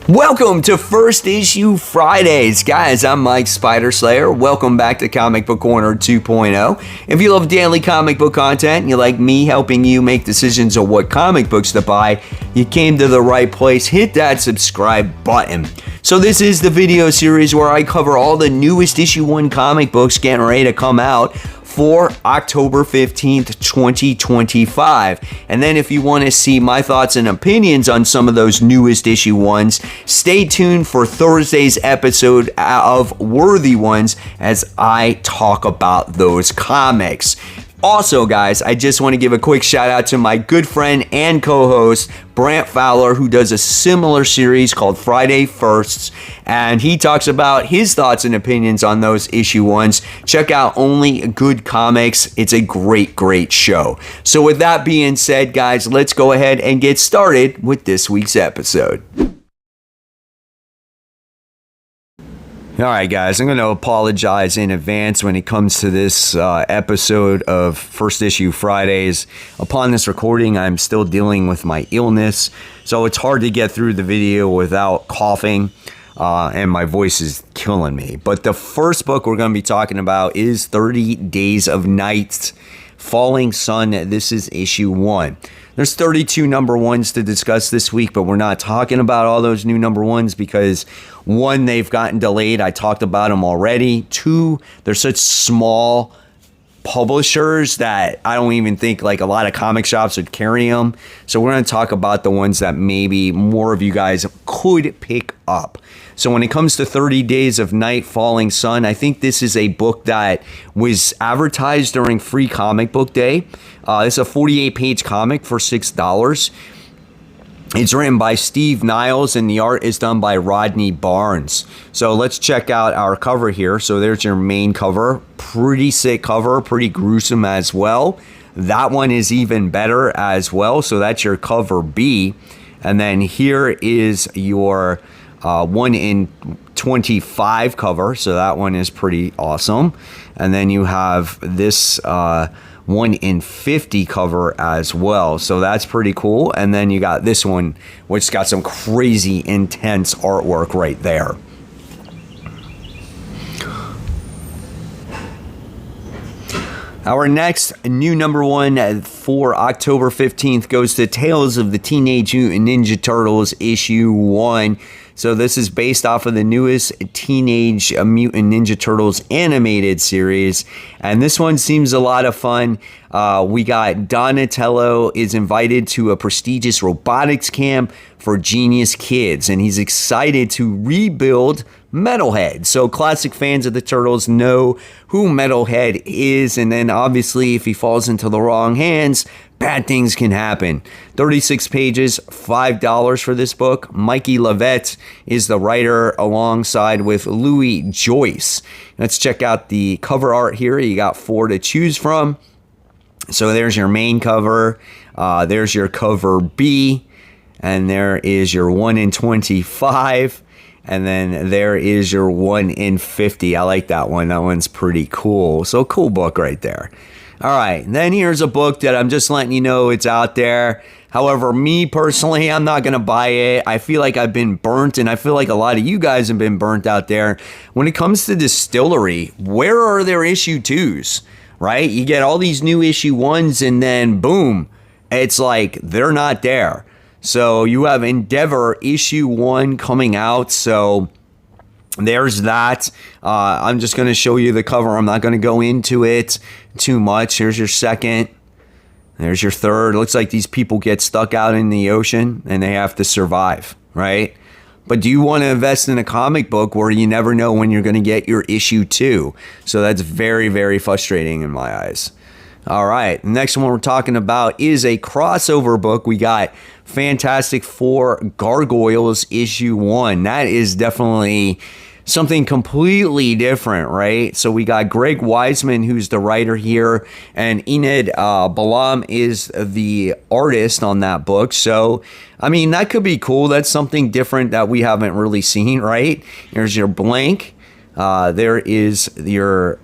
Welcome to First Issue Fridays. Guys, I'm Mike Spider Slayer. Welcome back to Comic Book Corner 2.0. If you love daily comic book content and you like me helping you make decisions on what comic books to buy, you came to the right place. Hit that subscribe button. So this is the video series where I cover all the newest issue 1 comic books getting ready to come out for October 15th, 2025. And then if you want to see my thoughts and opinions on some of those newest issue 1s, stay tuned for Thursday's episode of Worthy Ones as I talk about those comics. Also, guys, I just want to give a quick shout out to my good friend and co-host, Brant Fowler, who does a similar series called Friday Firsts, and he talks about his thoughts and opinions on those issue 1s. Check out Only Good Comics. It's a great show. So with that being said, guys, let's go ahead and get started with this week's episode. Alright guys, I'm going to apologize in advance when it comes to this episode of First Issue Fridays. Upon this recording, I'm still dealing with my illness, so it's hard to get through the video without coughing, and my voice is killing me. But the first book we're going to be talking about is 30 Days of Night, Falling Sun. This is issue 1. There's 32 number 1s to discuss this week, but we're not talking about all those new number 1s because 1, they've gotten delayed. I talked about them already. 2, they're such small publishers that I don't even think like a lot of comic shops would carry them. So we're going to talk about the ones that maybe more of you guys could pick up. So when it comes to 30 Days of Night, Falling Sun, I think this is a book that was advertised during Free Comic Book Day. It's a 48-page comic for $6. It's written by Steve Niles, and the art is done by Rodney Barnes. So let's check out our cover here. So there's your main cover. Pretty sick cover, pretty gruesome as well. That one is even better as well. So that's your cover B. And then here is your 1 in 25 cover. So that one is pretty awesome. And then you have this 1 in 50 cover as well, so that's pretty cool. And then you got this one, which got some crazy intense artwork right there. Our next new number 1 for October 15th goes to Tales of the Teenage Mutant Ninja Turtles issue 1. So this is based off of the newest Teenage Mutant Ninja Turtles animated series. And this one seems a lot of fun. We got Donatello is invited to a prestigious robotics camp for genius kids. And he's excited to rebuild Metalhead. So classic fans of the Turtles know who Metalhead is. And then obviously if he falls into the wrong hands, bad things can happen. 36 pages, $5 for this book. Mikey Levette is the writer alongside with Louis Joyce. Let's check out the cover art here. You got 4 to choose from. So there's your main cover. There's your cover B. And there is your 1 in 25. And then there is your 1 in 50. I like that one. That one's pretty cool. So cool book right there. All right, then here's a book that I'm just letting you know it's out there. However, me personally, I'm not going to buy it. I feel like I've been burnt, and I feel like a lot of you guys have been burnt out there. When it comes to Distillery, where are their issue 2s, right? You get all these new issue 1s, and then boom, it's like they're not there. So you have Endeavor issue 1 coming out, so there's that. I'm just going to show you the cover. I'm not going to go into it too much. Here's your second. There's your third. It looks like these people get stuck out in the ocean and they have to survive, right? But do you want to invest in a comic book where you never know when you're going to get your issue 2? So that's very frustrating in my eyes. All right, next one we're talking about is a crossover book. We got Fantastic Four Gargoyles issue 1. That is definitely something completely different, right? So we got Greg Weisman, who's the writer here, and Enid Balam is the artist on that book. So, I mean, that could be cool. That's something different that we haven't really seen, right? Here's your blank. There is your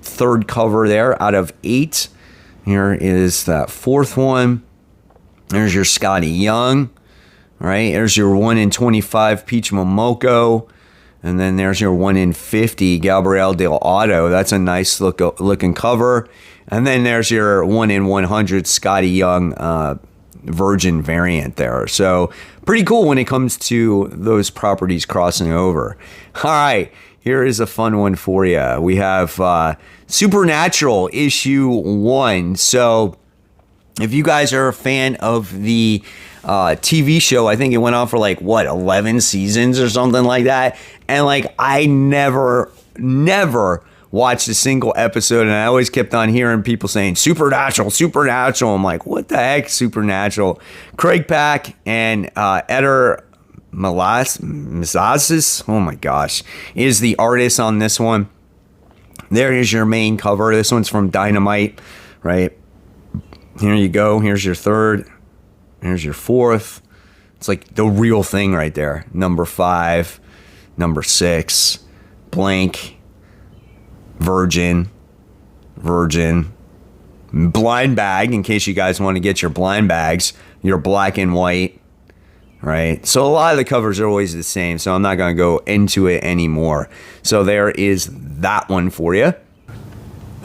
third cover there out of 8. Here is that fourth one. There's your Scotty Young. All right, there's your 1 in 25 Peach Momoko. And then there's your 1 in 50 Gabriel Del Auto. That's a nice looking cover. And then there's your 1 in 100 Scotty Young Virgin variant there. So pretty cool when it comes to those properties crossing over. All right, here is a fun one for you. We have Supernatural issue 1. So if you guys are a fan of the TV show, I think it went on for like, what, 11 seasons or something like that. And like, I never watched a single episode, and I always kept on hearing people saying Supernatural. I'm like, what the heck, Supernatural? Craig Pack and Eder Mazazis, oh my gosh, is the artist on this one. There is your main cover. This one's from Dynamite, right? Here you go. Here's your third. Here's your fourth. It's like the real thing right there. Number 5, number 6, blank. Virgin, blind bag, in case you guys want to get your blind bags, your black and white, right? So a lot of the covers are always the same, so I'm not going to go into it anymore. So there is that one for you.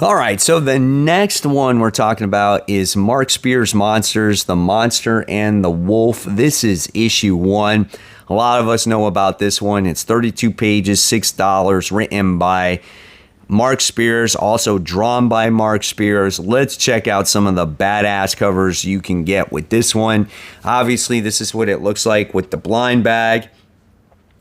All right, so the next one we're talking about is Mark Spears' Monsters, The Monster and the Wolf. This is issue 1. A lot of us know about this one. It's 32 pages, $6, written by Mark Spears, also drawn by Mark Spears. Let's check out some of the badass covers you can get with this one. Obviously, this is what it looks like with the blind bag.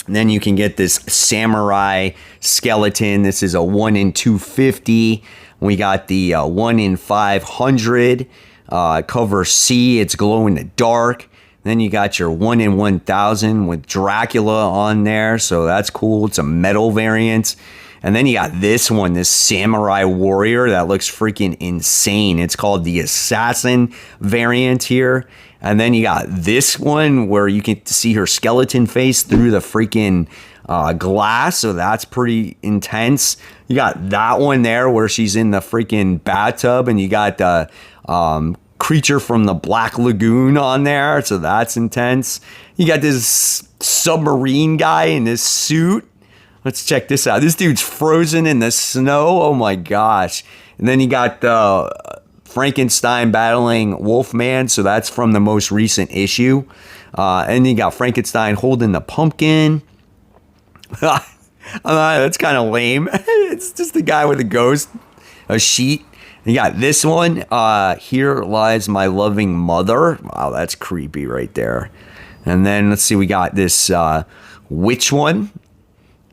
And then you can get this samurai skeleton. This is a 1 in 250. We got the 1 in 500 cover C. It's glow in the dark. Then you got your 1 in 1000 with Dracula on there. So that's cool. It's a metal variant. And then you got this one, this samurai warrior that looks freaking insane. It's called the assassin variant here. And then you got this one where you can see her skeleton face through the freaking glass. So that's pretty intense. You got that one there where she's in the freaking bathtub, and you got the creature from the Black Lagoon on there. So that's intense. You got this submarine guy in this suit. Let's check this out. This dude's frozen in the snow. Oh my gosh. And then you got Frankenstein battling Wolfman. So that's from the most recent issue. And you got Frankenstein holding the pumpkin. That's kind of lame. It's just a guy with a ghost, a sheet. You got this one. Here Lies My Loving Mother. Wow, that's creepy right there. And then let's see. We got this witch one.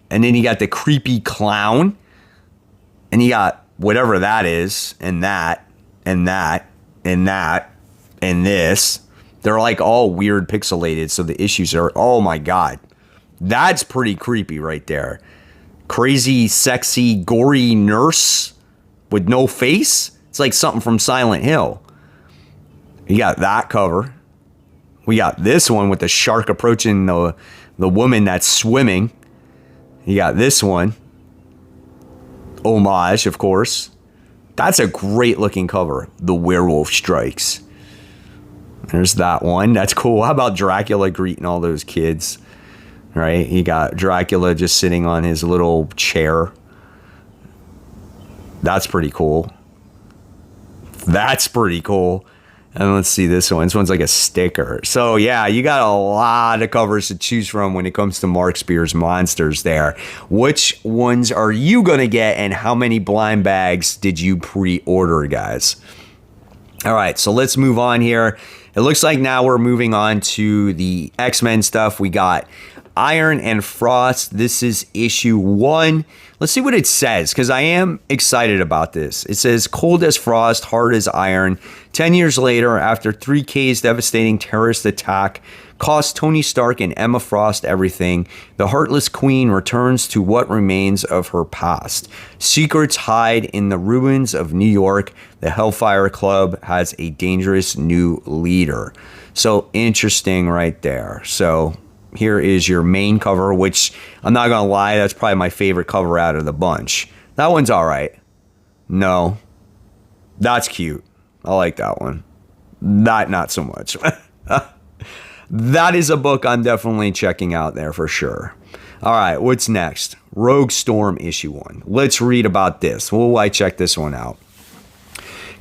And then you got the creepy clown. And you got whatever that is. And that. And that. And that. And this. They're like all weird pixelated. So the issues are, oh my God. That's pretty creepy right there. Crazy, sexy, gory nurse with no face. It's like something from Silent Hill. You got that cover. We got this one with the shark approaching the woman that's swimming. You got this one. Homage, of course. That's a great looking cover. The Werewolf Strikes. There's that one. That's cool. How about Dracula greeting all those kids? Right? You got Dracula just sitting on his little chair. That's pretty cool. That's pretty cool. And let's see this one. This one's like a sticker. So yeah, you got a lot of covers to choose from when it comes to Mark Spears' Monsters there. Which ones are you going to get, and how many blind bags did you pre-order, guys? All right, so let's move on here. It looks like now we're moving on to the X-Men stuff. We got Iron and Frost. This is issue 1. Let's see what it says, because I am excited about this. It says, cold as frost, hard as iron. 10 years later, after 3K's devastating terrorist attack cost Tony Stark and Emma Frost everything, the Heartless Queen returns to what remains of her past. Secrets hide in the ruins of New York. The Hellfire Club has a dangerous new leader. So interesting right there. So here is your main cover, which I'm not going to lie, that's probably my favorite cover out of the bunch. That one's all right. No. That's cute. I like that one. That, not so much. that is a book I'm definitely checking out there for sure. All right, what's next? Rogue Storm issue 1. Let's read about this. Will I check this one out?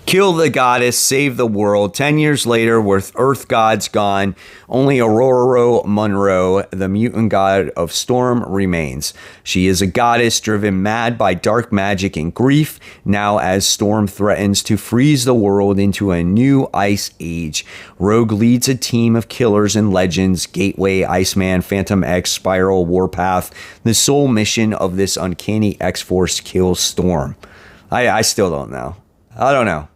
Kill the goddess, save the world. 10 years later, with Earth gods gone, only Aurora Monroe, the mutant god of storm, remains. She is a goddess driven mad by dark magic and grief, now as Storm threatens to freeze the world into a new ice age. Rogue leads a team of killers and legends, Gateway, Iceman, Phantom X, Spiral, Warpath. The sole mission of this uncanny X-Force kills Storm. I still don't know. I don't know.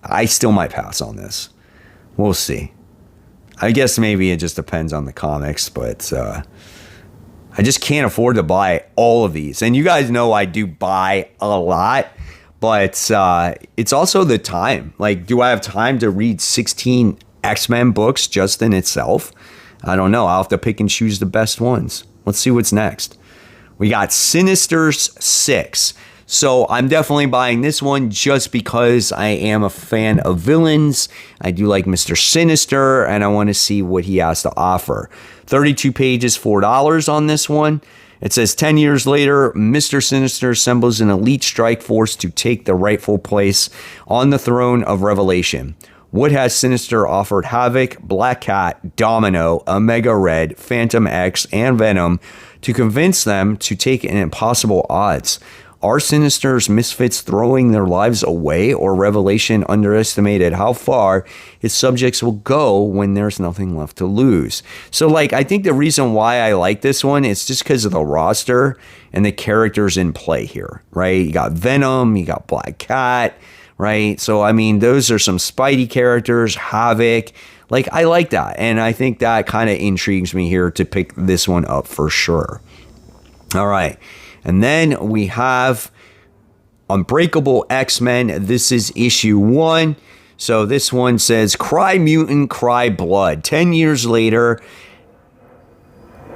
I still might pass on this. We'll see. I guess maybe it just depends on the comics, but I just can't afford to buy all of these. And you guys know I do buy a lot, but it's also the time. Like, do I have time to read 16 X-Men books just in itself? I don't know. I'll have to pick and choose the best ones. Let's see what's next. We got Sinister's 6. So I'm definitely buying this one just because I am a fan of villains. I do like Mr. Sinister, and I want to see what he has to offer. 32 pages, $4 on this one. It says 10 years later, Mr. Sinister assembles an elite strike force to take the rightful place on the throne of Revelation. What has Sinister offered Havoc, Black Cat, Domino, Omega Red, Phantom X, and Venom to convince them to take an impossible odds? Are Sinister's misfits throwing their lives away, or Revelation underestimated how far its subjects will go when there's nothing left to lose? So, like, I think the reason why I like this one is just because of the roster and the characters in play here, right? You got Venom, you got Black Cat, right? So, I mean, those are some Spidey characters, Havoc. Like, I like that, and I think that kind of intrigues me here to pick this one up for sure. All right. And then we have Unbreakable X-Men. This is issue 1. So this one says, Cry Mutant, Cry Blood. 10 years later,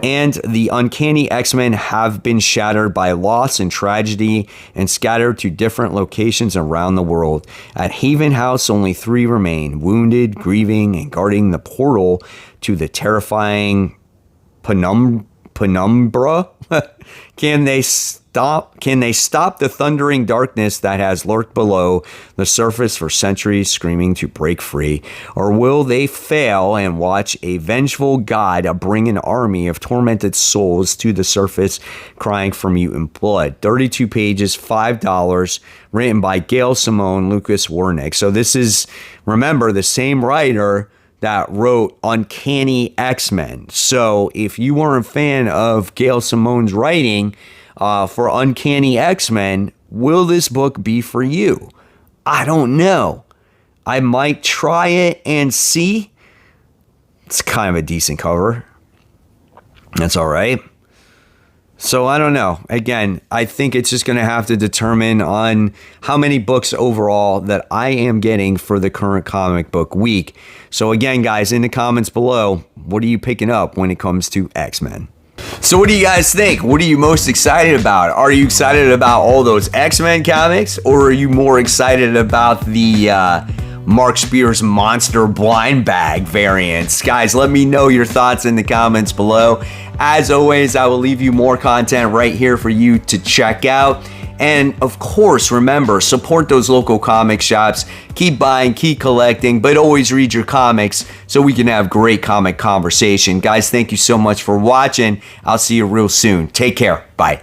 and the uncanny X-Men have been shattered by loss and tragedy and scattered to different locations around the world. At Haven House, only 3 remain, wounded, grieving, and guarding the portal to the terrifying penumbra. Can they stop the thundering darkness that has lurked below the surface for centuries, screaming to break free? Or will they fail and watch a vengeful god bring an army of tormented souls to the surface, crying for mutant blood? 32 pages, $5, written by Gail Simone, Lucas Wernick. So this is, remember, the same writer that wrote Uncanny X-Men. So if you weren't a fan of Gail Simone's writing for Uncanny X-Men, will this book be for you? I don't know. I might try it and see. It's kind of a decent cover. That's all right. So I don't know. Again, I think it's just going to have to determine on how many books overall that I am getting for the current comic book week. So again, guys, in the comments below, what are you picking up when it comes to X-Men? So what do you guys think? What are you most excited about? Are you excited about all those X-Men comics, or are you more excited about the Mark Spears Monster Blind Bag variants? Guys, let me know your thoughts in the comments below. As always, I will leave you more content right here for you to check out. And of course, remember, support those local comic shops. Keep buying, keep collecting, but always read your comics so we can have great comic conversation. Guys, thank you so much for watching. I'll see you real soon. Take care. Bye.